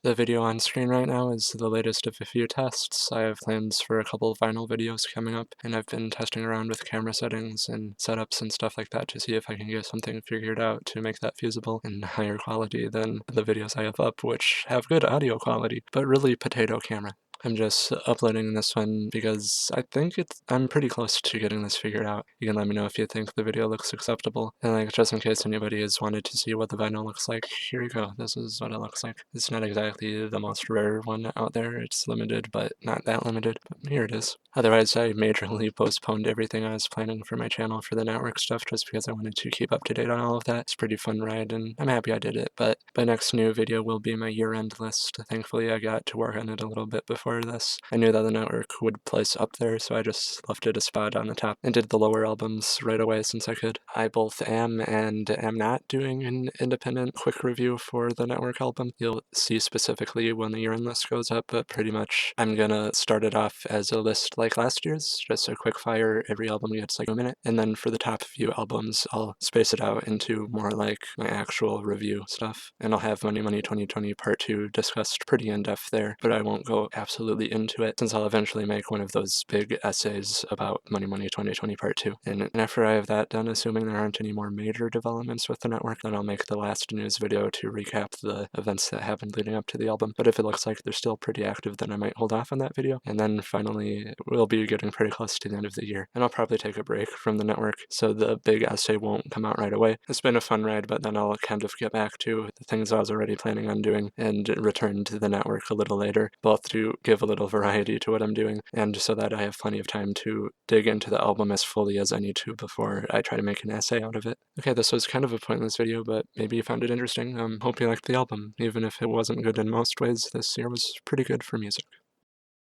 The video on screen right now is the latest of a few tests. I have plans for a couple of vinyl videos coming up, and I've been testing around with camera settings and setups and stuff like that to see if I can get something figured out to make that feasible and higher quality than the videos I have up, which have good audio quality, but really potato camera. I'm just uploading this one because I'm pretty close to getting this figured out. You can let me know if you think the video looks acceptable. And like, just in case anybody has wanted to see what the vinyl looks like, here you go. This is what it looks like. It's not exactly the most rare one out there. It's limited, but not that limited. But here it is. Otherwise, I majorly postponed everything I was planning for my channel for the network stuff just because I wanted to keep up to date on all of that. It's a pretty fun ride, and I'm happy I did it. But my next new video will be my year-end list. Thankfully, I got to work on it a little bit before this. I knew that the network would place up there, so I just left it a spot on the top and did the lower albums right away since I could. I both am and am not doing an independent quick review for the network album. You'll see specifically when the year-end list goes up, but pretty much I'm gonna start it off as a list like last year's, just a quick fire, every album gets like a minute, and then for the top few albums, I'll space it out into more like my actual review stuff, and I'll have Money Money 2020 Part 2 discussed pretty in-depth there, but I won't go absolutely into it, since I'll eventually make one of those big essays about Money Money 2020 Part 2. And after I have that done, assuming there aren't any more major developments with the network, then I'll make the last news video to recap the events that happened leading up to the album. But if it looks like they're still pretty active, then I might hold off on that video. And then finally, we'll be getting pretty close to the end of the year, and I'll probably take a break from the network, so the big essay won't come out right away. It's been a fun ride, but then I'll kind of get back to the things I was already planning on doing and return to the network a little later, both to give a little variety to what I'm doing and so that I have plenty of time to dig into the album as fully as I need to before I try to make an essay out of it. Okay, this was kind of a pointless video, but maybe you found it interesting. Hope you liked the album. Even if it wasn't good in most ways, this year was pretty good for music.